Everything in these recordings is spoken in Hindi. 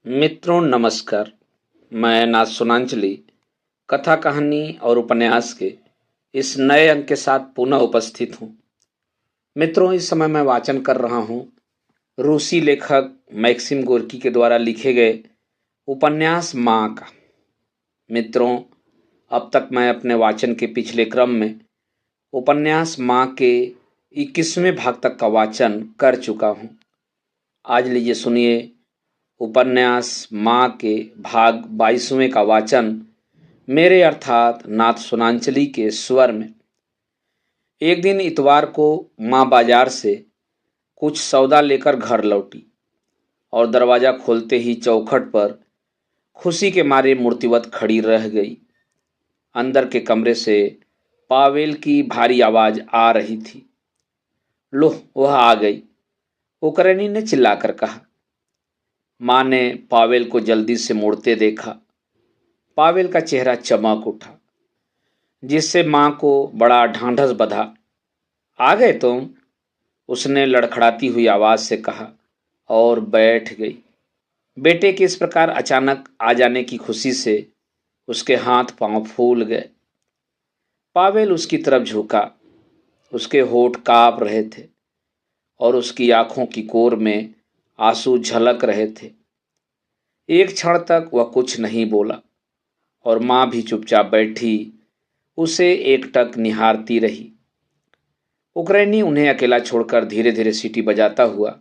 मित्रों नमस्कार। मैं नाथ सुनांचली कथा कहानी और उपन्यास के इस नए अंक के साथ पुनः उपस्थित हूँ। मित्रों, इस समय मैं वाचन कर रहा हूँ रूसी लेखक मैक्सिम गोर्की के द्वारा लिखे गए उपन्यास माँ का। मित्रों, अब तक मैं अपने वाचन के पिछले क्रम में उपन्यास माँ के 21वें भाग तक का वाचन कर चुका हूँ। आज लीजिए सुनिए उपन्यास माँ के भाग 22वें का वाचन मेरे अर्थात नाथ सुनांचली के स्वर में। एक दिन इतवार को माँ बाजार से कुछ सौदा लेकर घर लौटी और दरवाजा खोलते ही चौखट पर खुशी के मारे मूर्तिवत खड़ी रह गई। अंदर के कमरे से पावेल की भारी आवाज आ रही थी। लो, वह आ गई, उकरैनी ने चिल्लाकर कहा। माँ ने पावेल को जल्दी से मुड़ते देखा। पावेल का चेहरा चमक उठा, जिससे माँ को बड़ा ढांढस बंधा। आ गए तुम? उसने लड़खड़ाती हुई आवाज से कहा और बैठ गई। बेटे के इस प्रकार अचानक आ जाने की खुशी से उसके हाथ पांव फूल गए। पावेल उसकी तरफ झुका। उसके होठ कांप रहे थे और उसकी आंखों की कोर में आंसू झलक रहे थे। एक क्षण तक वह कुछ नहीं बोला और माँ भी चुपचाप बैठी उसे एकटक निहारती रही। उकरैनी उन्हें अकेला छोड़कर धीरे धीरे सीटी बजाता हुआ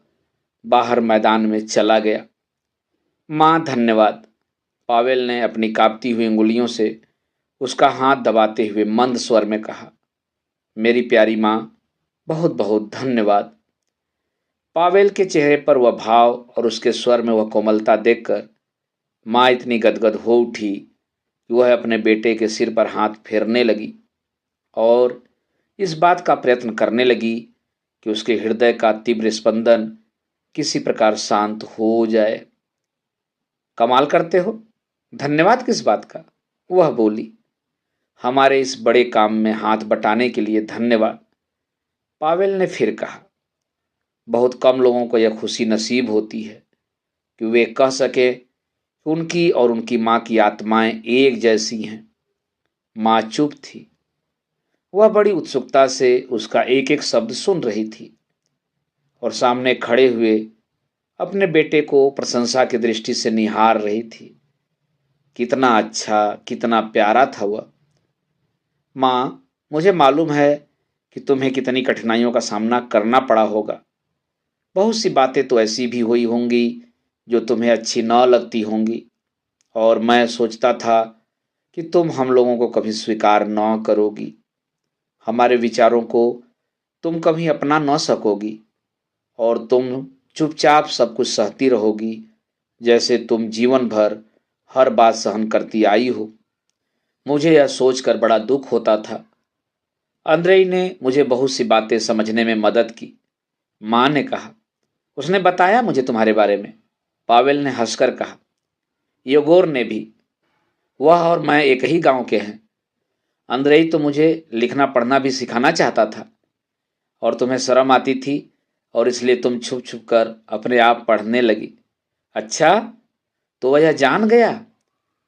बाहर मैदान में चला गया। माँ धन्यवाद, पावेल ने अपनी कांपती हुई उंगलियों से उसका हाथ दबाते हुए मंद स्वर में कहा। मेरी प्यारी माँ, बहुत बहुत धन्यवाद। पावेल के चेहरे पर वह भाव और उसके स्वर में वह कोमलता देखकर माँ इतनी गदगद हो उठी कि वह अपने बेटे के सिर पर हाथ फेरने लगी और इस बात का प्रयत्न करने लगी कि उसके हृदय का तीव्र स्पंदन किसी प्रकार शांत हो जाए। कमाल करते हो, धन्यवाद किस बात का? वह बोली। हमारे इस बड़े काम में हाथ बटाने के लिए धन्यवाद, पावेल ने फिर कहा। बहुत कम लोगों को यह खुशी नसीब होती है कि वे कह सके कि उनकी और उनकी माँ की आत्माएं एक जैसी हैं। माँ चुप थी। वह बड़ी उत्सुकता से उसका एक एक शब्द सुन रही थी और सामने खड़े हुए अपने बेटे को प्रशंसा की दृष्टि से निहार रही थी। कितना अच्छा, कितना प्यारा था वह। माँ, मुझे मालूम है कि तुम्हें कितनी कठिनाइयों का सामना करना पड़ा होगा। बहुत सी बातें तो ऐसी भी हुई होंगी जो तुम्हें अच्छी न लगती होंगी, और मैं सोचता था कि तुम हम लोगों को कभी स्वीकार न करोगी। हमारे विचारों को तुम कभी अपना न सकोगी और तुम चुपचाप सब कुछ सहती रहोगी, जैसे तुम जीवन भर हर बात सहन करती आई हो। मुझे यह सोचकर बड़ा दुख होता था। अंद्रेई ने मुझे बहुत सी बातें समझने में मदद की, माँ ने कहा। उसने बताया मुझे तुम्हारे बारे में, पावेल ने हंसकर कहा। योगोर ने भी। वह और मैं एक ही गांव के हैं। अंद्रेई तो मुझे लिखना पढ़ना भी सिखाना चाहता था और तुम्हें शर्म आती थी और इसलिए तुम छुप छुप कर अपने आप पढ़ने लगी। अच्छा, तो वह यह जान गया?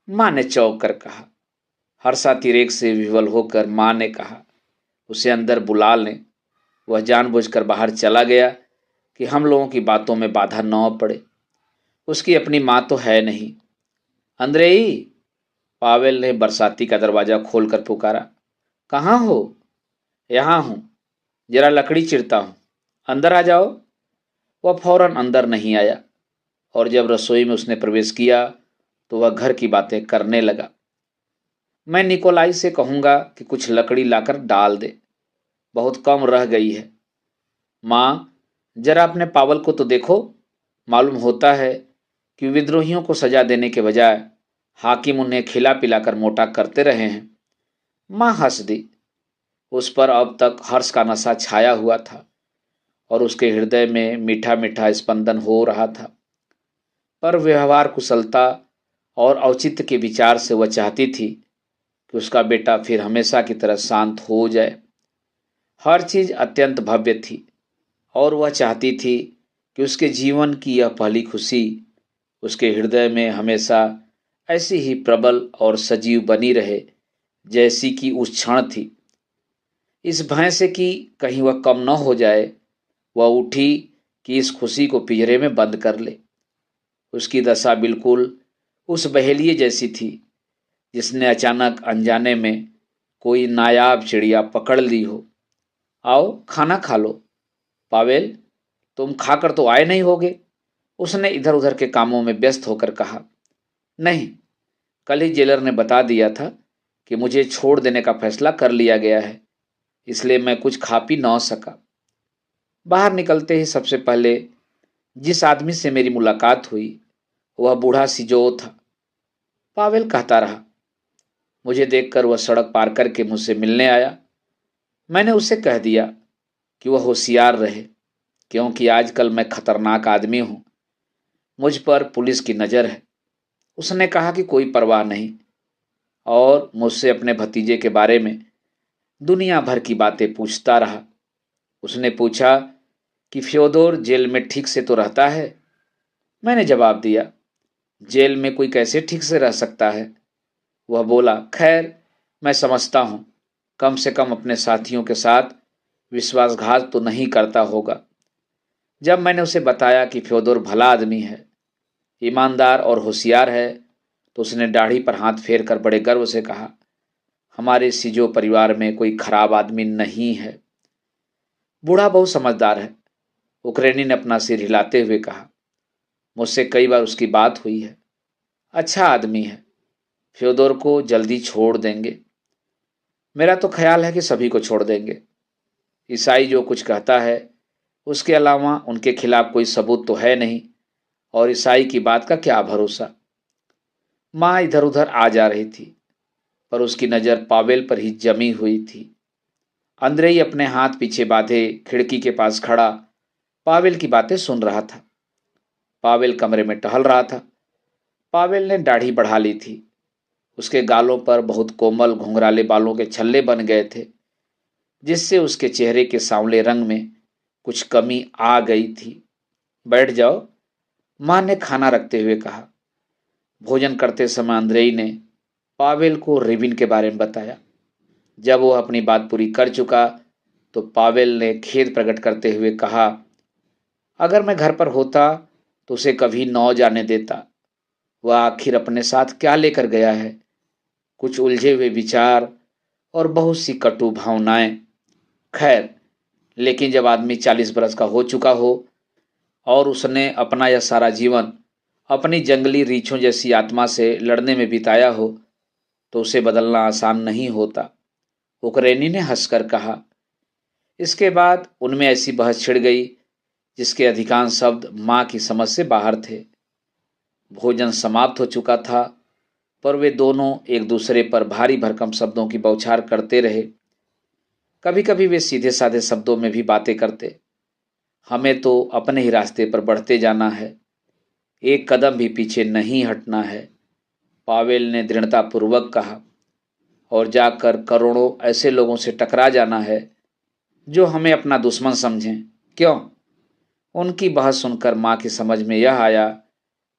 माँ ने चौंक कर कहा। हर्षातिरेक से विह्वल होकर माँ ने कहा, उसे अंदर बुला लें। वह जानबूझकर बाहर चला गया कि हम लोगों की बातों में बाधा न पड़े। उसकी अपनी माँ तो है नहीं। अंद्रेई, पावेल ने बरसाती का दरवाजा खोलकर पुकारा। कहाँ हो? यहाँ हूँ, जरा लकड़ी चिरता हूँ, अंदर आ जाओ। वह फौरन अंदर नहीं आया और जब रसोई में उसने प्रवेश किया तो वह घर की बातें करने लगा। मैं निकोलाई से कहूँगा कि कुछ लकड़ी लाकर डाल दे, बहुत कम रह गई है। माँ, जरा अपने पावल को तो देखो। मालूम होता है कि विद्रोहियों को सजा देने के बजाय हाकिम उन्हें खिला पिलाकर मोटा करते रहे हैं। माँ हंस दी। उस पर अब तक हर्ष का नशा छाया हुआ था और उसके हृदय में मीठा मीठा स्पंदन हो रहा था, पर व्यवहार कुशलता और औचित्य के विचार से वह चाहती थी कि उसका बेटा फिर हमेशा की तरह शांत हो जाए। हर चीज अत्यंत भव्य थी और वह चाहती थी कि उसके जीवन की यह पहली खुशी उसके हृदय में हमेशा ऐसी ही प्रबल और सजीव बनी रहे जैसी कि उस क्षण थी। इस भय से कि कहीं वह कम न हो जाए, वह उठी कि इस खुशी को पिंजरे में बंद कर ले। उसकी दशा बिल्कुल उस बहेलिए जैसी थी जिसने अचानक अनजाने में कोई नायाब चिड़िया पकड़ ली हो। आओ खाना खा लो। पावेल, तुम खाकर तो आए नहीं होगे, उसने इधर उधर के कामों में व्यस्त होकर कहा। नहीं, कल ही जेलर ने बता दिया था कि मुझे छोड़ देने का फैसला कर लिया गया है, इसलिए मैं कुछ खा पी न सका। बाहर निकलते ही सबसे पहले जिस आदमी से मेरी मुलाकात हुई वह बूढ़ा सिजो था। पावेल कहता रहा। मुझे देखकर वह सड़क पार करके मुझसे मिलने आया। मैंने उससे कह दिया कि वह होशियार रहे, क्योंकि आजकल मैं खतरनाक आदमी हूं, मुझ पर पुलिस की नज़र है। उसने कहा कि कोई परवाह नहीं, और मुझसे अपने भतीजे के बारे में दुनिया भर की बातें पूछता रहा। उसने पूछा कि फ्योदोर जेल में ठीक से तो रहता है। मैंने जवाब दिया, जेल में कोई कैसे ठीक से रह सकता है। वह बोला, खैर मैं समझता हूँ, कम से कम अपने साथियों के साथ विश्वासघात तो नहीं करता होगा। जब मैंने उसे बताया कि फ्योदोर भला आदमी है, ईमानदार और होशियार है, तो उसने दाढ़ी पर हाथ फेर कर बड़े गर्व से कहा, हमारे सिजो परिवार में कोई खराब आदमी नहीं है। बूढ़ा बहुत समझदार है, उक्रेनी ने अपना सिर हिलाते हुए कहा। मुझसे कई बार उसकी बात हुई है, अच्छा आदमी है। फ्योदोर को जल्दी छोड़ देंगे। मेरा तो ख्याल है कि सभी को छोड़ देंगे। ईसाई जो कुछ कहता है उसके अलावा उनके खिलाफ कोई सबूत तो है नहीं, और ईसाई की बात का क्या भरोसा। माँ इधर उधर आ जा रही थी, पर उसकी नज़र पावेल पर ही जमी हुई थी। अंद्रेई अपने हाथ पीछे बांधे खिड़की के पास खड़ा पावेल की बातें सुन रहा था। पावेल कमरे में टहल रहा था। पावेल ने दाढ़ी बढ़ा ली थी। उसके गालों पर बहुत कोमल घुंघराले बालों के छल्ले बन गए थे, जिससे उसके चेहरे के सांवले रंग में कुछ कमी आ गई थी। बैठ जाओ, माँ ने खाना रखते हुए कहा। भोजन करते समय अंद्रेई ने पावेल को रिबिन के बारे में बताया। जब वो अपनी बात पूरी कर चुका तो पावेल ने खेद प्रकट करते हुए कहा, अगर मैं घर पर होता तो उसे कभी न जाने देता। वह आखिर अपने साथ क्या लेकर गया है? कुछ उलझे हुए विचार और बहुत सी कटु भावनाएं। खैर, लेकिन जब आदमी 40 बरस का हो चुका हो और उसने अपना यह सारा जीवन अपनी जंगली रीछों जैसी आत्मा से लड़ने में बिताया हो, तो उसे बदलना आसान नहीं होता, उक्रेनी ने हंसकर कहा। इसके बाद उनमें ऐसी बहस छिड़ गई जिसके अधिकांश शब्द माँ की समझ से बाहर थे। भोजन समाप्त हो चुका था, पर वे दोनों एक दूसरे पर भारी भरकम शब्दों की बौछार करते रहे। कभी कभी वे सीधे साधे शब्दों में भी बातें करते। हमें तो अपने ही रास्ते पर बढ़ते जाना है, एक कदम भी पीछे नहीं हटना है, पावेल ने दृढ़तापूर्वक कहा। और जाकर करोड़ों ऐसे लोगों से टकरा जाना है जो हमें अपना दुश्मन समझें। क्यों? उनकी बहस सुनकर माँ की समझ में यह आया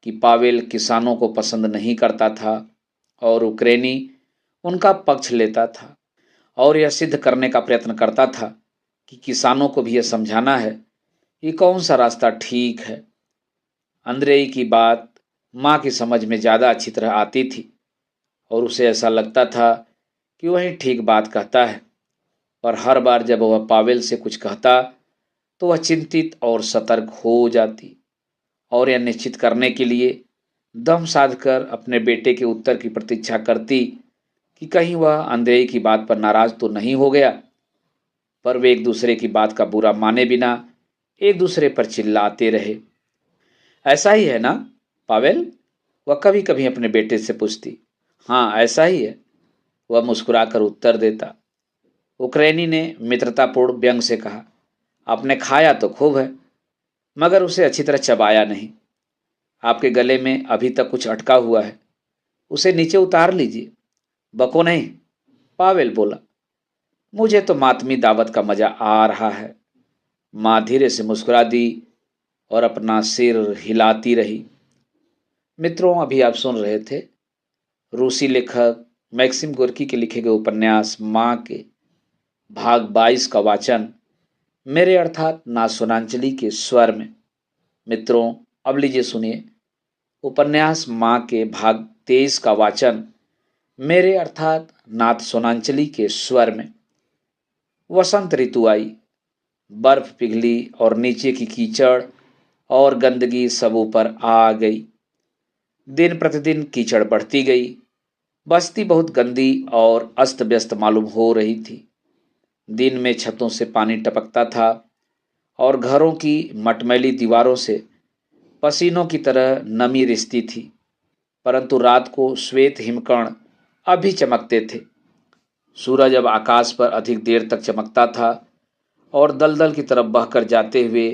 कि पावेल किसानों को पसंद नहीं करता था और उक्रेनी उनका पक्ष लेता था, और यह सिद्ध करने का प्रयत्न करता था कि किसानों को भी यह समझाना है कि कौन सा रास्ता ठीक है। अंद्रेई की बात माँ की समझ में ज़्यादा अच्छी तरह आती थी, और उसे ऐसा लगता था कि वही ठीक बात कहता है। पर हर बार जब वह पावेल से कुछ कहता तो वह चिंतित और सतर्क हो जाती, और यह निश्चित करने के लिए दम साधकर अपने बेटे के उत्तर की प्रतीक्षा करती कि कहीं वह अंद्रेई की बात पर नाराज तो नहीं हो गया। पर वे एक दूसरे की बात का बुरा माने बिना एक दूसरे पर चिल्लाते रहे। ऐसा ही है ना पावेल? वह कभी कभी अपने बेटे से पूछती। हाँ, ऐसा ही है, वह मुस्कुराकर उत्तर देता। उक्रेनी ने मित्रतापूर्ण व्यंग से कहा, आपने खाया तो खूब है, मगर उसे अच्छी तरह चबाया नहीं। आपके गले में अभी तक कुछ अटका हुआ है, उसे नीचे उतार लीजिए। बको नहीं, पावेल बोला। मुझे तो मातमी दावत का मजा आ रहा है। माँ धीरे से मुस्कुरा दी और अपना सिर हिलाती रही। मित्रों, अभी आप सुन रहे थे रूसी लेखक मैक्सिम गोर्की के लिखे गए उपन्यास माँ के भाग 22 का वाचन मेरे अर्थात नासुनांजलि के स्वर में। मित्रों, अब लीजिए सुनिए उपन्यास माँ के भाग 23 का वाचन मेरे अर्थात नाथ सोनांचली के स्वर में। वसंत ऋतु आई, बर्फ पिघली और नीचे की कीचड़ और गंदगी सब ऊपर आ गई। दिन प्रतिदिन कीचड़ बढ़ती गई। बस्ती बहुत गंदी और अस्त व्यस्त मालूम हो रही थी। दिन में छतों से पानी टपकता था और घरों की मटमैली दीवारों से पसीनों की तरह नमी रिसती थी, परंतु रात को श्वेत हिमकण अभी चमकते थे। सूरज अब आकाश पर अधिक देर तक चमकता था और दलदल की तरफ बहकर जाते हुए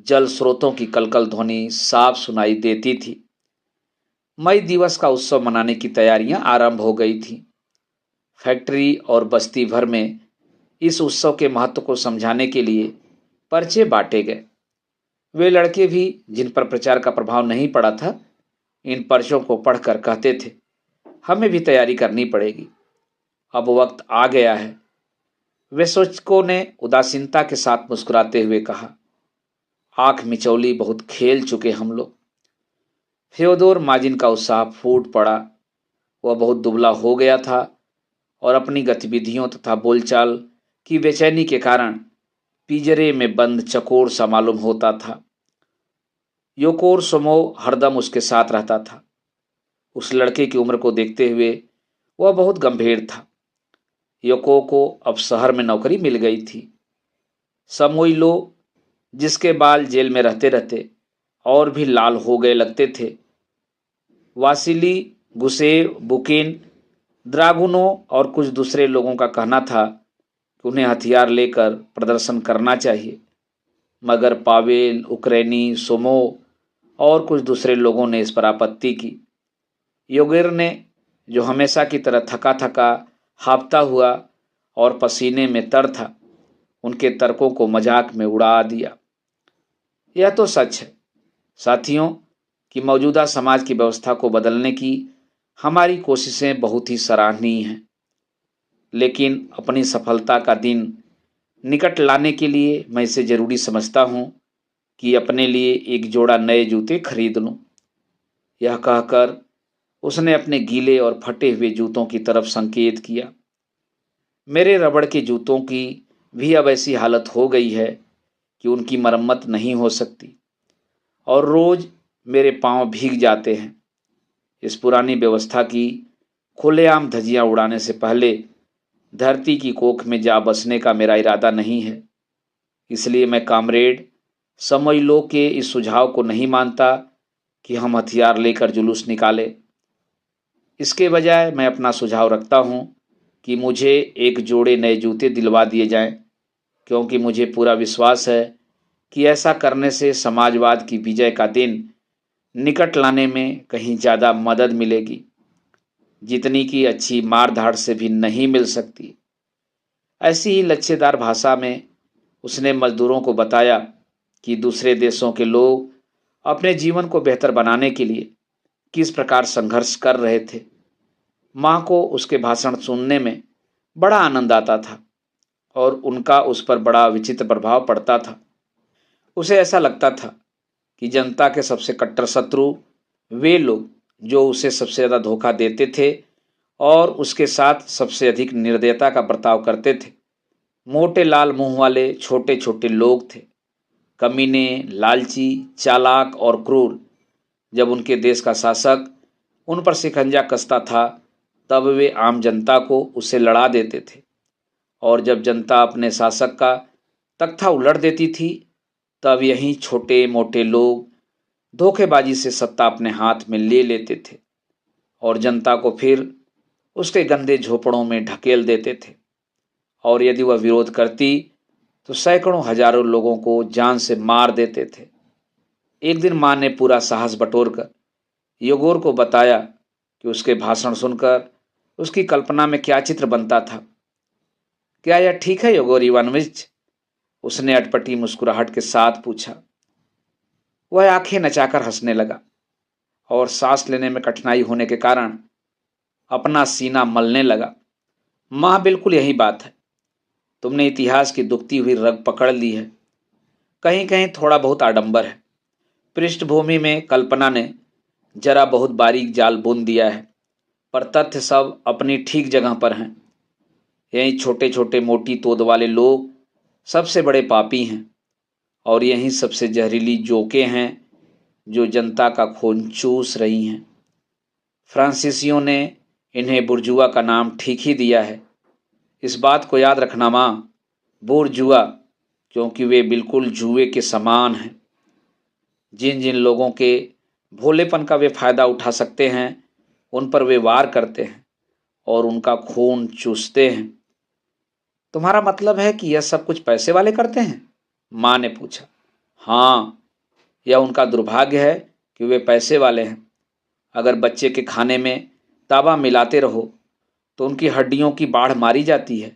जल स्रोतों की कलकल ध्वनि साफ सुनाई देती थी। मई दिवस का उत्सव मनाने की तैयारियां आरंभ हो गई थीं। फैक्ट्री और बस्ती भर में इस उत्सव के महत्व को समझाने के लिए पर्चे बांटे गए। वे लड़के भी जिन पर प्रचार का प्रभाव नहीं पड़ा था, इन पर्चों को पढ़कर कहते थे, हमें भी तैयारी करनी पड़ेगी, अब वक्त आ गया है। वेसोचको ने उदासीनता के साथ मुस्कुराते हुए कहा, आंख मिचौली बहुत खेल चुके हम लोग। फ्योदोर माजिन का उत्साह फूट पड़ा। वह बहुत दुबला हो गया था और अपनी गतिविधियों तथा बोलचाल की बेचैनी के कारण पिंजरे में बंद चकोर सा मालूम होता था। योकोर सोमो हरदम उसके साथ रहता था। उस लड़के की उम्र को देखते हुए वह बहुत गंभीर था। योको को अब शहर में नौकरी मिल गई थी। समोइलो, जिसके बाल जेल में रहते रहते और भी लाल हो गए लगते थे, वासिली, गुसेव, बुकिन, द्रागुनो और कुछ दूसरे लोगों का कहना था कि उन्हें हथियार लेकर प्रदर्शन करना चाहिए, मगर पावेल, उक्रेनी, सोमो और कुछ दूसरे लोगों ने इस पर आपत्ति की। योगेर ने, जो हमेशा की तरह थका थका, हांफता हुआ और पसीने में तर था, उनके तर्कों को मजाक में उड़ा दिया। यह तो सच है साथियों कि मौजूदा समाज की व्यवस्था को बदलने की हमारी कोशिशें बहुत ही सराहनीय हैं, लेकिन अपनी सफलता का दिन निकट लाने के लिए मैं इसे जरूरी समझता हूँ कि अपने लिए एक जोड़ा नए जूते खरीद लूँ। यह कहकर उसने अपने गीले और फटे हुए जूतों की तरफ संकेत किया। मेरे रबड़ के जूतों की भी अब ऐसी हालत हो गई है कि उनकी मरम्मत नहीं हो सकती और रोज मेरे पांव भीग जाते हैं। इस पुरानी व्यवस्था की खुलेआम धज्जियां उड़ाने से पहले धरती की कोख में जा बसने का मेरा इरादा नहीं है। इसलिए मैं कामरेड समोइलो के इस सुझाव को नहीं मानता कि हम हथियार लेकर जुलूस निकालें। इसके बजाय मैं अपना सुझाव रखता हूँ कि मुझे एक जोड़े नए जूते दिलवा दिए जाएं, क्योंकि मुझे पूरा विश्वास है कि ऐसा करने से समाजवाद की विजय का दिन निकट लाने में कहीं ज़्यादा मदद मिलेगी, जितनी कि अच्छी मार धाड़ से भी नहीं मिल सकती। ऐसी ही लच्छेदार भाषा में उसने मजदूरों को बताया कि दूसरे देशों के लोग अपने जीवन को बेहतर बनाने के लिए किस प्रकार संघर्ष कर रहे थे। माँ को उसके भाषण सुनने में बड़ा आनंद आता था और उनका उस पर बड़ा विचित्र प्रभाव पड़ता था। उसे ऐसा लगता था कि जनता के सबसे कट्टर शत्रु वे लोग जो उसे सबसे ज़्यादा धोखा देते थे और उसके साथ सबसे अधिक निर्दयता का बर्ताव करते थे, मोटे लाल मुंह वाले छोटे छोटे लोग थे। कमीने, लालची, चालाक और क्रूर। जब उनके देश का शासक उन पर शिकंजा कसता था, तब वे आम जनता को उससे लड़ा देते थे, और जब जनता अपने शासक का तख्ता उलट देती थी, तब यही छोटे मोटे लोग धोखेबाजी से सत्ता अपने हाथ में ले लेते थे और जनता को फिर उसके गंदे झोपड़ों में ढकेल देते थे। और यदि वह विरोध करती तो सैकड़ों हजारों लोगों को जान से मार देते थे। एक दिन माँ ने पूरा साहस बटोरकर योगोर को बताया कि उसके भाषण सुनकर उसकी कल्पना में क्या चित्र बनता था। क्या यह ठीक है योगोर इवानोविच? उसने अटपटी मुस्कुराहट के साथ पूछा। वह आंखें नचाकर हंसने लगा और सांस लेने में कठिनाई होने के कारण अपना सीना मलने लगा। माँ, बिल्कुल यही बात है। तुमने इतिहास की दुखती हुई रग पकड़ ली है। कहीं कहीं थोड़ा बहुत आडंबर है। पृष्ठभूमि में कल्पना ने जरा बहुत बारीक जाल बुन दिया है, पर तथ्य सब अपनी ठीक जगह पर हैं। यही छोटे छोटे मोटी तोद वाले लोग सबसे बड़े पापी हैं, और यही सबसे जहरीली जोकें हैं जो जनता का खून चूस रही हैं। फ्रांसीसियों ने इन्हें बुर्जुआ का नाम ठीक ही दिया है। इस बात को याद रखना माँ, बुर्जुआ, क्योंकि वे बिल्कुल जुए के समान हैं। जिन जिन लोगों के भोलेपन का वे फायदा उठा सकते हैं, उन पर वे वार करते हैं और उनका खून चूसते हैं। तुम्हारा मतलब है कि यह सब कुछ पैसे वाले करते हैं? माँ ने पूछा। हाँ, यह उनका दुर्भाग्य है कि वे पैसे वाले हैं। अगर बच्चे के खाने में तावा मिलाते रहो तो उनकी हड्डियों की बाढ़ मारी जाती है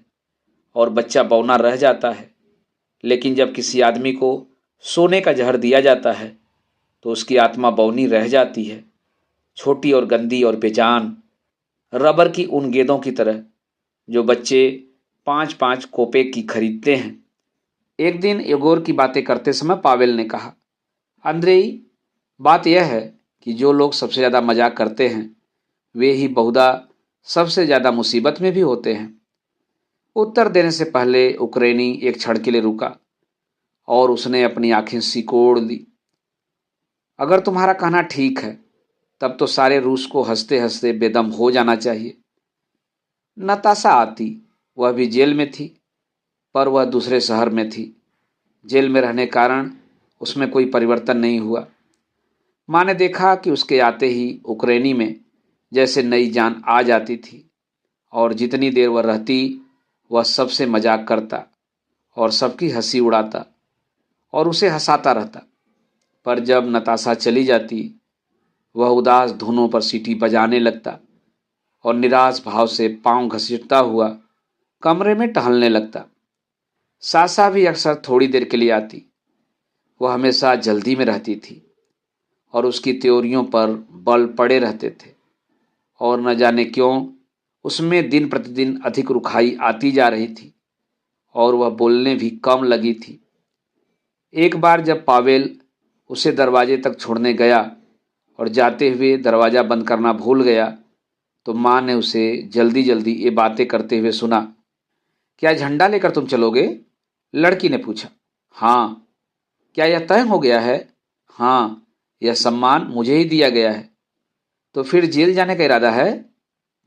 और बच्चा बौना रह जाता है। लेकिन जब किसी आदमी को सोने का जहर दिया जाता है तो उसकी आत्मा बौनी रह जाती है, छोटी और गंदी और बेजान, रबर की उन गेंदों की तरह जो बच्चे 5-5 कोपे की खरीदते हैं। एक दिन एगोर की बातें करते समय पावेल ने कहा, अंद्रेई, बात यह है कि जो लोग सबसे ज़्यादा मजाक करते हैं वे ही बहुधा सबसे ज़्यादा मुसीबत में भी होते हैं। उत्तर देने से पहले उक्रेनी एक क्षण के लिए रुका और उसने अपनी आंखें सिकोड़ ली। अगर तुम्हारा कहना ठीक है, तब तो सारे रूस को हंसते हंसते बेदम हो जाना चाहिए। नताशा आती, वह भी जेल में थी, पर वह दूसरे शहर में थी। जेल में रहने कारण उसमें कोई परिवर्तन नहीं हुआ। माँ ने देखा कि उसके आते ही उक्रेनी में जैसे नई जान आ जाती थी, और जितनी देर वह रहती वह सबसे मजाक करता और सबकी हंसी उड़ाता और उसे हंसाता रहता। पर जब नताशा चली जाती, वह उदास धुनों पर सीटी बजाने लगता और निराश भाव से पांव घसीटता हुआ कमरे में टहलने लगता। सासा भी अक्सर थोड़ी देर के लिए आती। वह हमेशा जल्दी में रहती थी और उसकी त्योरियों पर बल पड़े रहते थे, और न जाने क्यों उसमें दिन प्रतिदिन अधिक रुखाई आती जा रही थी और वह बोलने भी कम लगी थी। एक बार जब पावेल उसे दरवाजे तक छोड़ने गया और जाते हुए दरवाज़ा बंद करना भूल गया, तो माँ ने उसे जल्दी जल्दी ये बातें करते हुए सुना। क्या झंडा लेकर तुम चलोगे? लड़की ने पूछा। हाँ। क्या यह तय हो गया है? हाँ, यह सम्मान मुझे ही दिया गया है। तो फिर जेल जाने का इरादा है?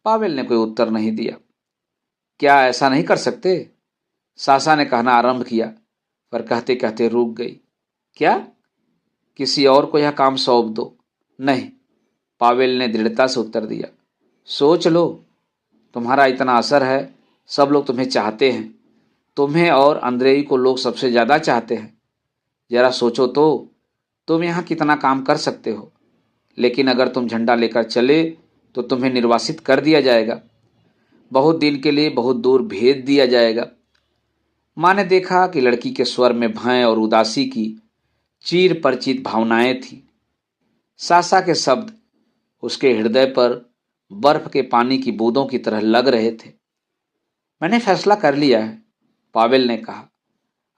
पावेल ने कोई उत्तर नहीं दिया। क्या ऐसा नहीं कर सकते? सासा ने कहना आरंभ किया, पर कहते कहते रुक गई। क्या? किसी और को यह काम सौंप दो। नहीं, पावेल ने दृढ़ता से उत्तर दिया। सोच लो, तुम्हारा इतना असर है, सब लोग तुम्हें चाहते हैं। तुम्हें और अंद्रेई को लोग सबसे ज़्यादा चाहते हैं। जरा सोचो तो, तुम यहाँ कितना काम कर सकते हो। लेकिन अगर तुम झंडा लेकर चले तो तुम्हें निर्वासित कर दिया जाएगा, बहुत दिन के लिए बहुत दूर भेज दिया जाएगा। माँ ने देखा कि लड़की के स्वर में भय और उदासी की चीर परिचित भावनाएं थीं। सासा के शब्द उसके हृदय पर बर्फ के पानी की बूंदों की तरह लग रहे थे। मैंने फैसला कर लिया है, पावेल ने कहा।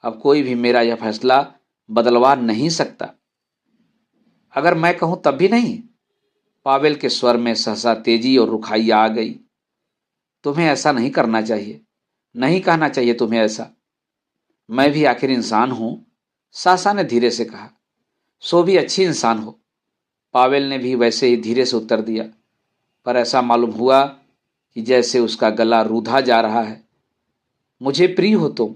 अब कोई भी मेरा यह फैसला बदलवा नहीं सकता। अगर मैं कहूं तब भी नहीं? पावेल के स्वर में सहसा तेजी और रुखाई आ गई। तुम्हें ऐसा नहीं करना चाहिए, नहीं कहना चाहिए तुम्हें ऐसा। मैं भी आखिर इंसान हूं, सासा ने धीरे से कहा। सो भी अच्छी इंसान हो। पावेल ने भी वैसे ही धीरे से उत्तर दिया, पर ऐसा मालूम हुआ कि जैसे उसका गला रूधा जा रहा है। मुझे प्रिय हो तुम,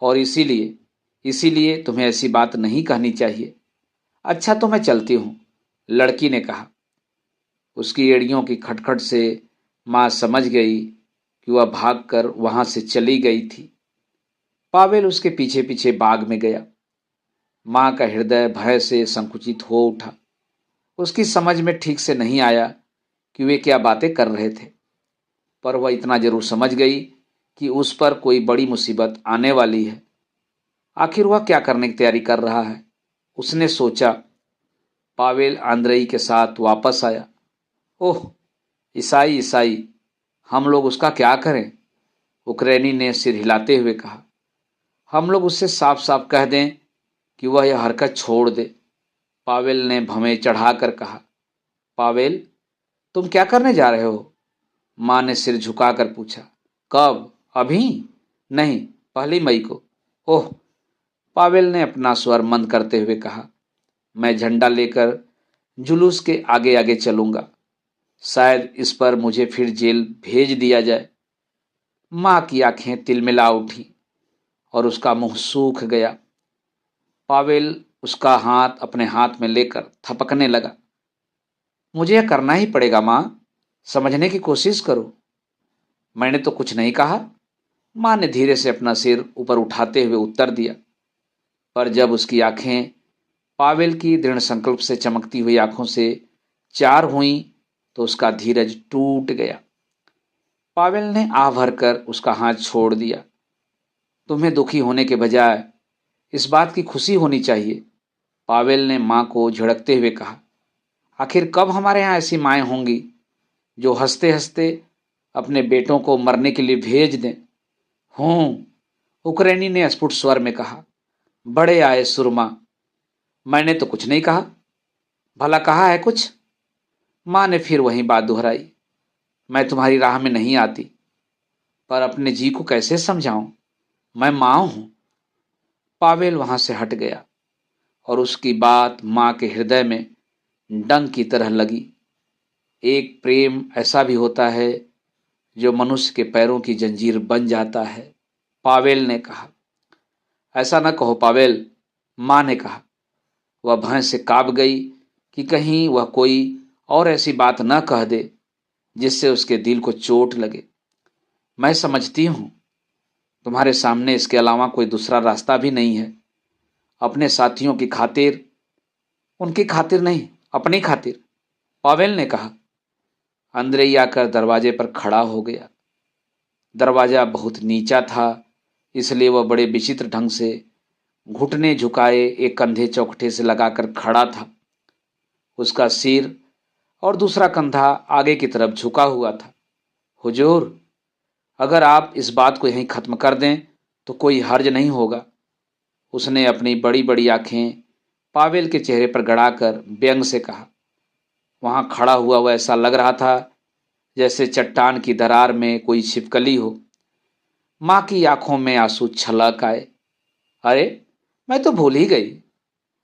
और इसीलिए तुम्हें ऐसी बात नहीं कहनी चाहिए। अच्छा, तो मैं चलती हूँ, लड़की ने कहा। उसकी एड़ियों की खटखट से माँ समझ गई कि वह भागकर वहां से चली गई थी। पावेल उसके पीछे पीछे बाग में गया। माँ का हृदय भय से संकुचित हो उठा। उसकी समझ में ठीक से नहीं आया कि वे क्या बातें कर रहे थे, पर वह इतना जरूर समझ गई कि उस पर कोई बड़ी मुसीबत आने वाली है। आखिर वह क्या करने की तैयारी कर रहा है? उसने सोचा। पावेल आंद्रेई के साथ वापस आया। ओह, ईसाई ईसाई, हम लोग उसका क्या करें? उक्रेनी ने सिर हिलाते हुए कहा। हम लोग उससे साफ साफ कह दें कि वह यह हरकत छोड़ दे, पावेल ने भवें चढ़ाकर कहा। पावेल, तुम क्या करने जा रहे हो? माँ ने सिर झुकाकर पूछा। कब? अभी नहीं, 1 मई को। ओह, पावेल ने अपना स्वर मंद करते हुए कहा। मैं झंडा लेकर जुलूस के आगे आगे चलूंगा। शायद इस पर मुझे फिर जेल भेज दिया जाए। माँ की आंखें तिलमिला उठी और उसका मुंह सूख गया। पावेल उसका हाथ अपने हाथ में लेकर थपकने लगा। मुझे यह करना ही पड़ेगा माँ, समझने की कोशिश करो। मैंने तो कुछ नहीं कहा, माँ ने धीरे से अपना सिर ऊपर उठाते हुए उत्तर दिया। पर जब उसकी आंखें पावेल की दृढ़ संकल्प से चमकती हुई आंखों से चार हुईं तो उसका धीरज टूट गया। पावेल ने आह भरकर उसका हाथ छोड़ दिया। तुम्हें दुखी होने के बजाय इस बात की खुशी होनी चाहिए, पावेल ने माँ को झिड़कते हुए कहा। आखिर कब हमारे यहाँ ऐसी माएँ होंगी जो हंसते हंसते अपने बेटों को मरने के लिए भेज दें? हूँ, उक्रेनी ने स्फुट स्वर में कहा। बड़े आए सुरमा। मैंने तो कुछ नहीं कहा। भला कहा है कुछ? माँ ने फिर वही बात दोहराई। मैं तुम्हारी राह में नहीं आती, पर अपने जी को कैसे समझाऊं? मैं माँ हूं। पावेल वहां से हट गया और उसकी बात माँ के हृदय में डंक की तरह लगी। एक प्रेम ऐसा भी होता है जो मनुष्य के पैरों की जंजीर बन जाता है, पावेल ने कहा। ऐसा न कहो पावेल, माँ ने कहा। वह भय से कांप गई कि कहीं वह कोई और ऐसी बात न कह दे जिससे उसके दिल को चोट लगे। मैं समझती हूँ, तुम्हारे सामने इसके अलावा कोई दूसरा रास्ता भी नहीं है। अपने साथियों की खातिर, उनकी खातिर नहीं, अपनी खातिर, पावेल ने कहा। अंद्रेई आकर दरवाजे पर खड़ा हो गया। दरवाजा बहुत नीचा था, इसलिए वह बड़े विचित्र ढंग से घुटने झुकाए एक कंधे चौखटे से लगाकर खड़ा था। उसका सिर और दूसरा कंधा आगे की तरफ झुका हुआ था। हुजूर, अगर आप इस बात को यहीं खत्म कर दें तो कोई हर्ज नहीं होगा। उसने अपनी बड़ी बड़ी आंखें पावेल के चेहरे पर गड़ाकर व्यंग से कहा। वहां खड़ा हुआ वह ऐसा लग रहा था जैसे चट्टान की दरार में कोई छिपकली हो। माँ की आंखों में आंसू छलक आए। अरे, मैं तो भूल ही गई,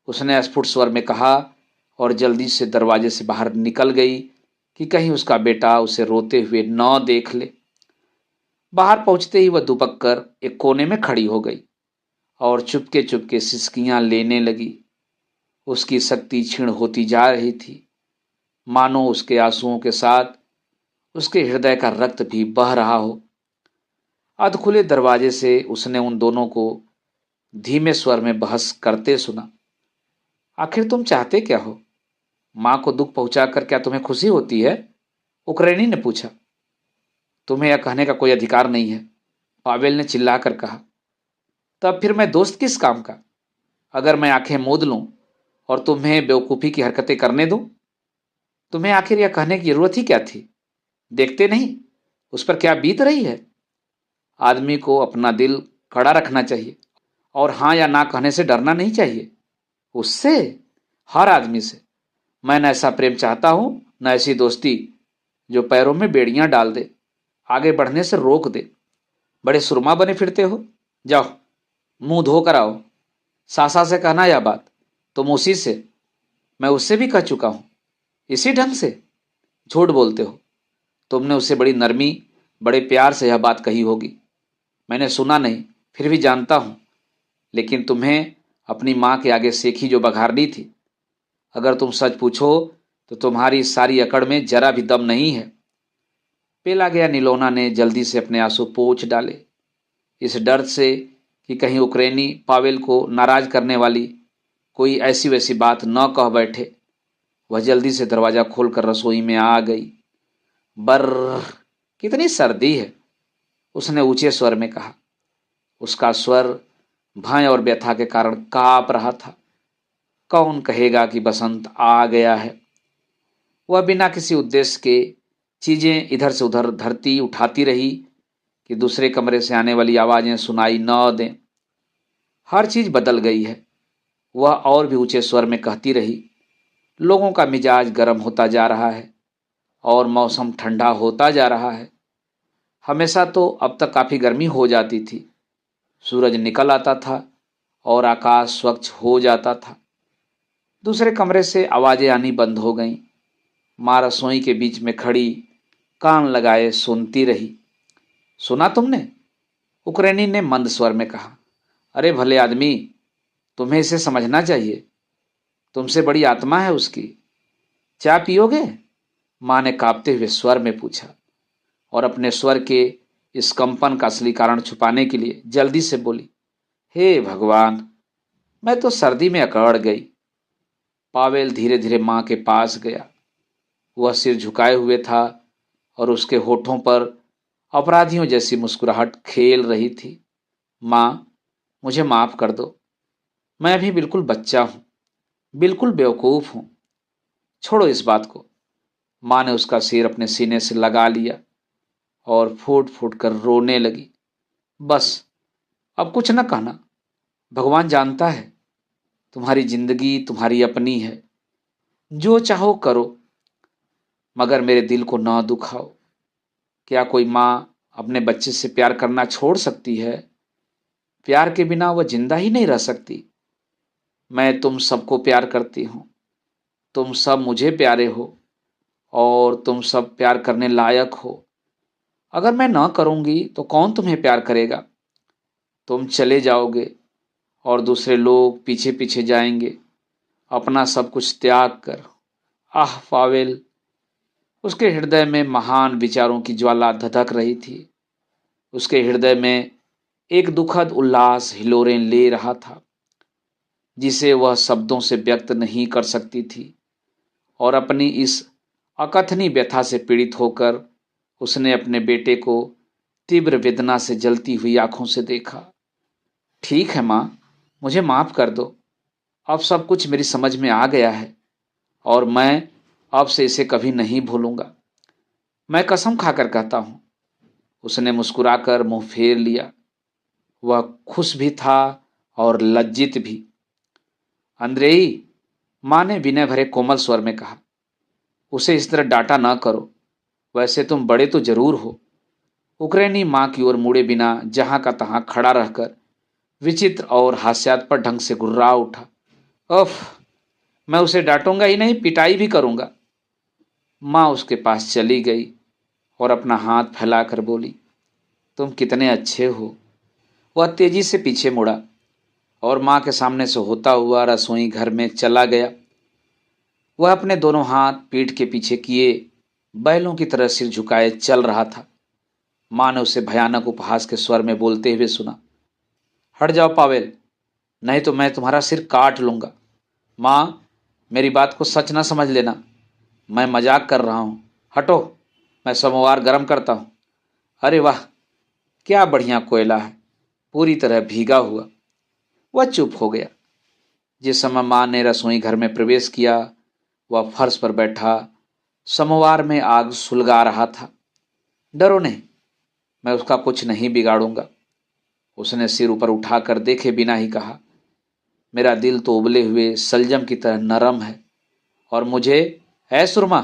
उसने स्फुट स्वर में कहा और जल्दी से दरवाजे से बाहर निकल गई कि कहीं उसका बेटा उसे रोते हुए न देख ले। बाहर पहुंचते ही वह दुबक कर एक कोने में खड़ी हो गई और चुपके चुपके सिसकियां लेने लगी। उसकी शक्ति क्षीण होती जा रही थी, मानो उसके आंसुओं के साथ उसके हृदय का रक्त भी बह रहा हो। अधखुले दरवाजे से उसने उन दोनों को धीमे स्वर में बहस करते सुना। आखिर तुम चाहते क्या हो? माँ को दुख पहुंचाकर क्या तुम्हें खुशी होती है? उक्रेनी ने पूछा। तुम्हें यह कहने का कोई अधिकार नहीं है, पावेल ने चिल्लाकर कहा। तब फिर मैं दोस्त किस काम का, अगर मैं आंखें मूंद लूं और तुम्हें बेवकूफ़ी की हरकतें करने दूं? तुम्हें आखिर यह कहने की जरूरत ही क्या थी? देखते नहीं उस पर क्या बीत रही है? आदमी को अपना दिल कड़ा रखना चाहिए और हाँ या ना कहने से डरना नहीं चाहिए। उससे, हर आदमी से। मैं न ऐसा प्रेम चाहता हूं, न ऐसी दोस्ती जो पैरों में बेड़ियां डाल दे, आगे बढ़ने से रोक दे। बड़े सुरमा बने फिरते हो। जाओ, मुंह धो कर आओ। सासा से कहना यह बात, तुम उसी से। मैं उससे भी कह चुका हूं, इसी ढंग से। झूठ बोलते हो। तुमने उसे बड़ी नरमी, बड़े प्यार से यह बात कही होगी। मैंने सुना नहीं, फिर भी जानता हूं। लेकिन तुम्हें अपनी माँ के आगे सेखी जो बघारनी थी। अगर तुम सच पूछो तो तुम्हारी सारी अकड़ में जरा भी दम नहीं है। पेला गया निलोना ने जल्दी से अपने आंसू पोंछ डाले, इस डर से कि कहीं उक्रेनी पावेल को नाराज करने वाली कोई ऐसी वैसी बात न कह बैठे। वह जल्दी से दरवाजा खोलकर रसोई में आ गई। बर्र, कितनी सर्दी है, उसने ऊंचे स्वर में कहा। उसका स्वर भय और व्यथा के कारण कांप रहा था। कौन कहेगा कि बसंत आ गया है। वह बिना किसी उद्देश्य के चीजें इधर से उधर धरती उठाती रही कि दूसरे कमरे से आने वाली आवाजें सुनाई न दें। हर चीज बदल गई है। वह और भी ऊंचे स्वर में कहती रही, लोगों का मिजाज गर्म होता जा रहा है और मौसम ठंडा होता जा रहा है। हमेशा तो अब तक काफी गर्मी हो जाती थी, सूरज निकल आता था और आकाश स्वच्छ हो जाता था। दूसरे कमरे से आवाजें आनी बंद हो गईं। माँ रसोई के बीच में खड़ी कान लगाए सुनती रही। सुना तुमने? उक्रेनी ने मंद स्वर में कहा। अरे भले आदमी, तुम्हें इसे समझना चाहिए। तुमसे बड़ी आत्मा है उसकी। चाय पियोगे? माँ ने कांपते हुए स्वर में पूछा और अपने स्वर के इस कंपन का असली कारण छुपाने के लिए जल्दी से बोली, हे भगवान, मैं तो सर्दी में अकड़ गई। पावेल धीरे धीरे माँ के पास गया। वह सिर झुकाए हुए था और उसके होठों पर अपराधियों जैसी मुस्कुराहट खेल रही थी। माँ, मुझे माफ कर दो। मैं अभी बिल्कुल बच्चा हूं, बिल्कुल बेवकूफ हूं। छोड़ो इस बात को। माँ ने उसका सिर अपने सीने से लगा लिया और फूट फूट कर रोने लगी। बस, अब कुछ न कहना। भगवान जानता है तुम्हारी जिंदगी तुम्हारी अपनी है। जो चाहो करो, मगर मेरे दिल को ना दुखाओ। क्या कोई माँ अपने बच्चे से प्यार करना छोड़ सकती है? प्यार के बिना वह जिंदा ही नहीं रह सकती। मैं तुम सबको प्यार करती हूँ। तुम सब मुझे प्यारे हो और तुम सब प्यार करने लायक हो। अगर मैं ना करूँगी तो कौन तुम्हें प्यार करेगा? तुम चले जाओगे और दूसरे लोग पीछे पीछे जाएंगे, अपना सब कुछ त्याग कर। आह पावेल! उसके हृदय में महान विचारों की ज्वाला धधक रही थी। उसके हृदय में एक दुखद उल्लास हिलोरें ले रहा था, जिसे वह शब्दों से व्यक्त नहीं कर सकती थी। और अपनी इस अकथनीय व्यथा से पीड़ित होकर उसने अपने बेटे को तीव्र वेदना से जलती हुई आंखों से देखा। ठीक है माँ, मुझे माफ कर दो। अब सब कुछ मेरी समझ में आ गया है और मैं अब से इसे कभी नहीं भूलूंगा। मैं कसम खाकर कहता हूँ। उसने मुस्कुराकर मुंह फेर लिया। वह खुश भी था और लज्जित भी। अंद्रेई, माँ ने विनय भरे कोमल स्वर में कहा, उसे इस तरह डांटा ना करो। वैसे तुम बड़े तो जरूर हो। उक्रेनी माँ की ओर मुड़े बिना जहां का तहां खड़ा रहकर विचित्र और हास्यास्पद ढंग से गुर्रा उठा। उफ, मैं उसे डांटूंगा ही नहीं, पिटाई भी करूंगा। माँ उसके पास चली गई और अपना हाथ फैलाकर बोली, तुम कितने अच्छे हो। वह तेजी से पीछे मुड़ा और माँ के सामने से होता हुआ रसोई घर में चला गया। वह अपने दोनों हाथ पीठ के पीछे किए बैलों की तरह सिर झुकाए चल रहा था। माँ ने उसे भयानक उपहास के स्वर में बोलते हुए सुना, हट जाओ पावेल, नहीं तो मैं तुम्हारा सिर काट लूंगा। माँ, मेरी बात को सच ना समझ लेना, मैं मजाक कर रहा हूँ। हटो, मैं समोवार गर्म करता हूँ। अरे वाह, क्या बढ़िया कोयला है, पूरी तरह भीगा हुआ। वह चुप हो गया। जिस समय माँ ने रसोई घर में प्रवेश किया, वह फर्श पर बैठा समोवार में आग सुलगा रहा था। डरो नहीं, मैं उसका कुछ नहीं बिगाड़ूंगा। उसने सिर ऊपर उठाकर देखे बिना ही कहा, मेरा दिल तो उबले हुए सलजम की तरह नरम है और मुझे, है सुरमा,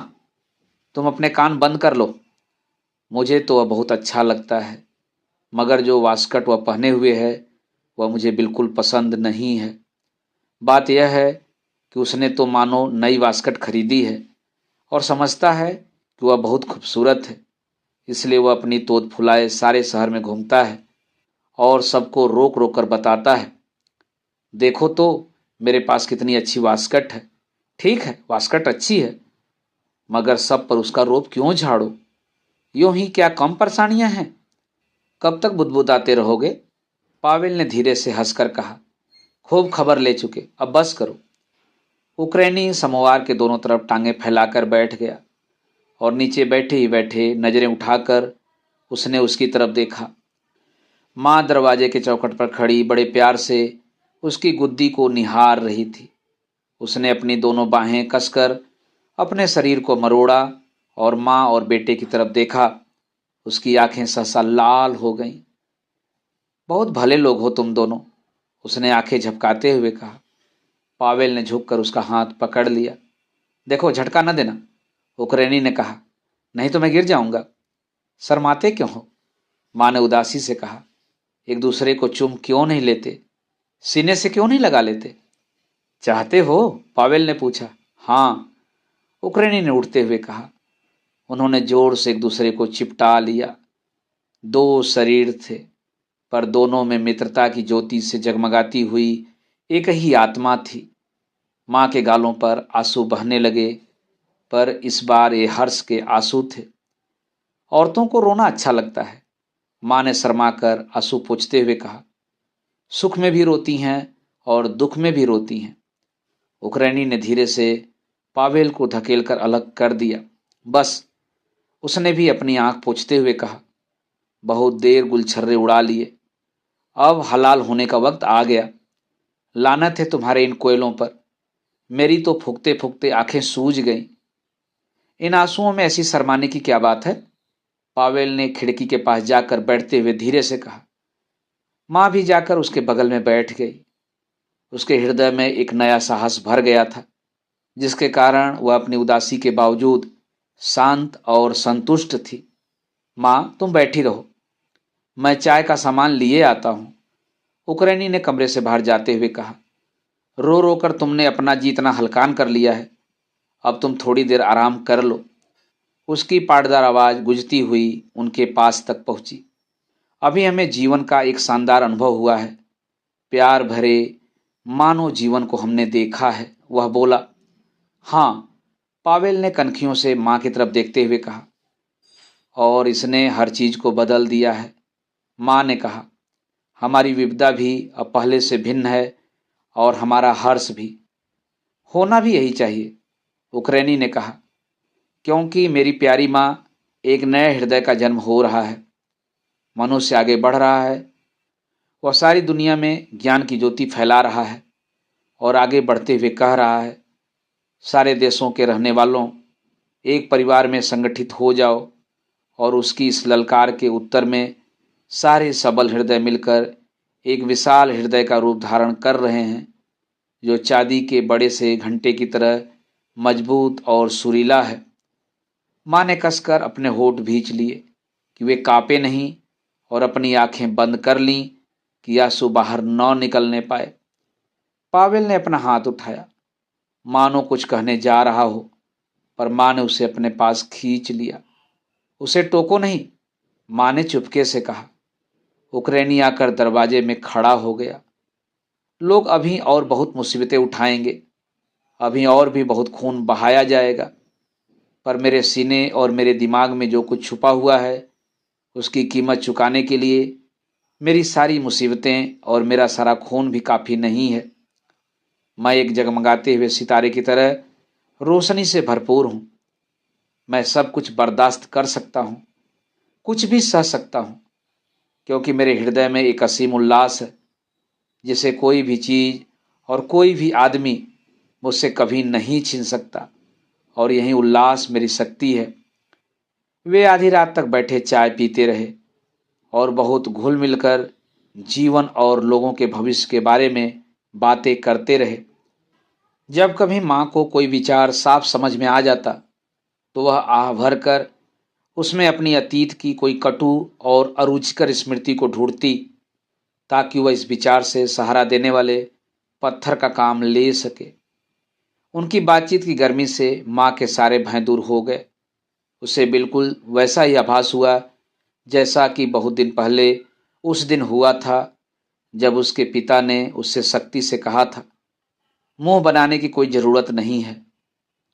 तुम अपने कान बंद कर लो। मुझे तो वह बहुत अच्छा लगता है, मगर जो वास्कट वह पहने हुए है वह मुझे बिल्कुल पसंद नहीं है। बात यह है कि उसने तो मानो नई वास्कट खरीदी है और समझता है कि वह बहुत खूबसूरत है, इसलिए वह अपनी तोत फुलाए सारे शहर में घूमता है और सबको रोक रोक कर बताता है, देखो तो मेरे पास कितनी अच्छी वास्कट है। ठीक है, वास्कट अच्छी है, मगर सब पर उसका रोब क्यों झाड़ो? यूं ही क्या कम परेशानियां हैं? कब तक बुदबुदाते रहोगे? पावेल ने धीरे से हंसकर कहा, खूब खबर ले चुके, अब बस करो। उक्रेनी समोवार के दोनों तरफ टांगे फैलाकर बैठ गया और नीचे बैठे ही बैठे नजरें उठाकर उसने उसकी तरफ देखा। माँ दरवाजे के चौखट पर खड़ी बड़े प्यार से उसकी गुद्दी को निहार रही थी। उसने अपनी दोनों बाहें कसकर अपने शरीर को मरोड़ा और माँ और बेटे की तरफ देखा। उसकी आंखें सहसा लाल हो गईं। बहुत भले लोग हो तुम दोनों, उसने आंखें झपकाते हुए कहा। पावेल ने झुककर उसका हाथ पकड़ लिया। देखो, झटका न देना, उक्रेनी ने कहा, नहीं तो मैं गिर जाऊंगा। शर्माते क्यों हो? माँ ने उदासी से कहा। एक दूसरे को चूम क्यों नहीं लेते? सीने से क्यों नहीं लगा लेते? चाहते हो? पावेल ने पूछा। हाँ, उक्रेनी ने उठते हुए कहा। उन्होंने जोर से एक दूसरे को चिपटा लिया। दो शरीर थे, पर दोनों में मित्रता की ज्योति से जगमगाती हुई एक ही आत्मा थी। माँ के गालों पर आंसू बहने लगे, पर इस बार ये हर्ष के आंसू थे। औरतों को रोना अच्छा लगता है, माँ ने शर्माकर आंसू पोंछते हुए कहा। सुख में भी रोती हैं और दुख में भी रोती हैं। उक्रेनी ने धीरे से पावेल को धकेलकर अलग कर दिया। बस, उसने भी अपनी आंख पोंछते हुए कहा। बहुत देर गुलछर्रे उड़ा लिए, अब हलाल होने का वक्त आ गया। लानत है तुम्हारे इन कोयलों पर। मेरी तो फूकते फूकते आंखें सूज गईं। इन आंसुओं में ऐसी शर्माने की क्या बात है? पावेल ने खिड़की के पास जाकर बैठते हुए धीरे से कहा। माँ भी जाकर उसके बगल में बैठ गई। उसके हृदय में एक नया साहस भर गया था, जिसके कारण वह अपनी उदासी के बावजूद शांत और संतुष्ट थी। माँ, तुम बैठी रहो, मैं चाय का सामान लिए आता हूँ, उक्रेनी ने कमरे से बाहर जाते हुए कहा। रो रो कर तुमने अपना जी इतना हल्कान कर लिया है, अब तुम थोड़ी देर आराम कर लो। उसकी पाटदार आवाज़ गुजती हुई उनके पास तक पहुंची। अभी हमें जीवन का एक शानदार अनुभव हुआ है, प्यार भरे मानो जीवन को हमने देखा है, वह बोला। हाँ, पावेल ने कनखियों से माँ की तरफ देखते हुए कहा। और इसने हर चीज को बदल दिया है, माँ ने कहा। हमारी विपदा भी अब पहले से भिन्न है और हमारा हर्ष भी। होना भी यही चाहिए, उक्रेनी ने कहा, क्योंकि मेरी प्यारी माँ, एक नए हृदय का जन्म हो रहा है। मनुष्य आगे बढ़ रहा है, वह सारी दुनिया में ज्ञान की ज्योति फैला रहा है और आगे बढ़ते हुए कह रहा है, सारे देशों के रहने वालों, एक परिवार में संगठित हो जाओ। और उसकी इस ललकार के उत्तर में सारे सबल हृदय मिलकर एक विशाल हृदय का रूप धारण कर रहे हैं, जो चांदी के बड़े से घंटे की तरह मजबूत और सुरीला है। माँ ने कसकर अपने होठ भींच लिए कि वे कांपे नहीं, और अपनी आंखें बंद कर लीं कि आंसू बाहर न निकलने पाए। पावेल ने अपना हाथ उठाया, मानो कुछ कहने जा रहा हो, पर माँ ने उसे अपने पास खींच लिया। उसे टोको नहीं, माँ ने चुपके से कहा। उक्रेनी आकर दरवाजे में खड़ा हो गया। लोग अभी और बहुत मुसीबतें उठाएंगे, अभी और भी बहुत खून बहाया जाएगा, पर मेरे सीने और मेरे दिमाग में जो कुछ छुपा हुआ है, उसकी कीमत चुकाने के लिए मेरी सारी मुसीबतें और मेरा सारा खून भी काफ़ी नहीं है। मैं एक जगमगाते हुए सितारे की तरह रोशनी से भरपूर हूँ। मैं सब कुछ बर्दाश्त कर सकता हूँ, कुछ भी सह सकता हूँ, क्योंकि मेरे हृदय में एक असीम उल्लास है, जिसे कोई भी चीज़ और कोई भी आदमी मुझसे कभी नहीं छीन सकता। और यही उल्लास मेरी शक्ति है। वे आधी रात तक बैठे चाय पीते रहे और बहुत घुल मिलकर जीवन और लोगों के भविष्य के बारे में बातें करते रहे। जब कभी माँ को कोई विचार साफ समझ में आ जाता, तो वह आह भर कर उसमें अपनी अतीत की कोई कटु और अरुचिकर स्मृति को ढूंढती, ताकि वह इस विचार से सहारा देने वाले पत्थर का काम ले सके। उनकी बातचीत की गर्मी से माँ के सारे भय दूर हो गए। उसे बिल्कुल वैसा ही आभास हुआ जैसा कि बहुत दिन पहले उस दिन हुआ था, जब उसके पिता ने उससे सख्ती से कहा था, मुंह बनाने की कोई ज़रूरत नहीं है।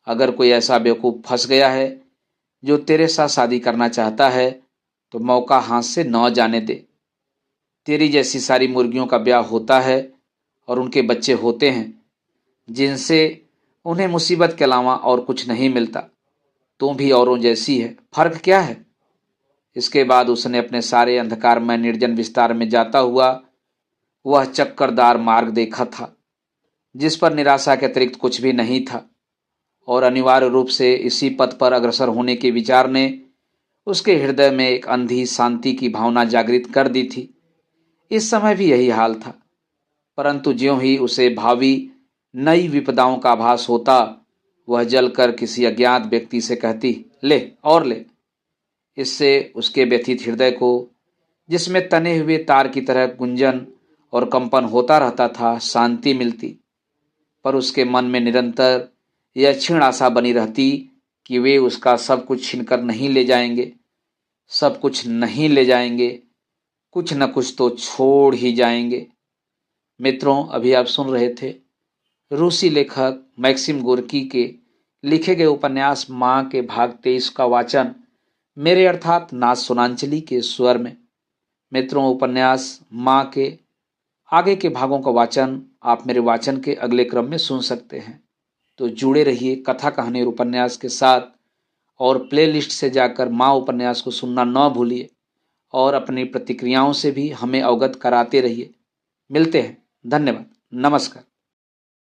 अगर कोई ऐसा बेवकूफ़ फंस गया है जो तेरे साथ शादी करना चाहता है, तो मौका हाथ से न जाने दे। तेरी जैसी सारी मुर्गियों का ब्याह होता है और उनके बच्चे होते हैं, जिनसे उन्हें मुसीबत के अलावा और कुछ नहीं मिलता। तू भी औरों जैसी है, फर्क क्या है? इसके बाद उसने अपने सारे अंधकार में निर्जन विस्तार में जाता हुआ वह चक्करदार मार्ग देखा था। जिस पर निराशा के अतिरिक्त कुछ भी नहीं था, और अनिवार्य रूप से इसी पथ पर अग्रसर होने के विचार ने उसके हृदय में एक अंधी शांति की भावना जागृत कर दी थी। इस समय भी यही हाल था, परंतु ज्यों ही उसे भावी नई विपदाओं का आभास होता, वह जलकर किसी अज्ञात व्यक्ति से कहती, ले और ले। इससे उसके व्यथित हृदय को, जिसमें तने हुए तार की तरह गुंजन और कंपन होता रहता था, शांति मिलती। पर उसके मन में निरंतर यह क्षीण आशा बनी रहती कि वे उसका सब कुछ छीनकर नहीं ले जाएंगे, सब कुछ नहीं ले जाएंगे, कुछ न कुछ तो छोड़ ही जाएंगे। मित्रों, अभी आप सुन रहे थे रूसी लेखक मैक्सिम गोर्की के लिखे गए उपन्यास माँ के भाग 23 का वाचन मेरे अर्थात नाथ सुनांचली के स्वर में। मित्रों, उपन्यास माँ के आगे के भागों का वाचन आप मेरे वाचन के अगले क्रम में सुन सकते हैं। तो जुड़े रहिए कथा कहानी और उपन्यास के साथ, और प्लेलिस्ट से जाकर माँ उपन्यास को सुनना न भूलिए, और अपनी प्रतिक्रियाओं से भी हमें अवगत कराते रहिए। मिलते हैं। धन्यवाद। नमस्कार।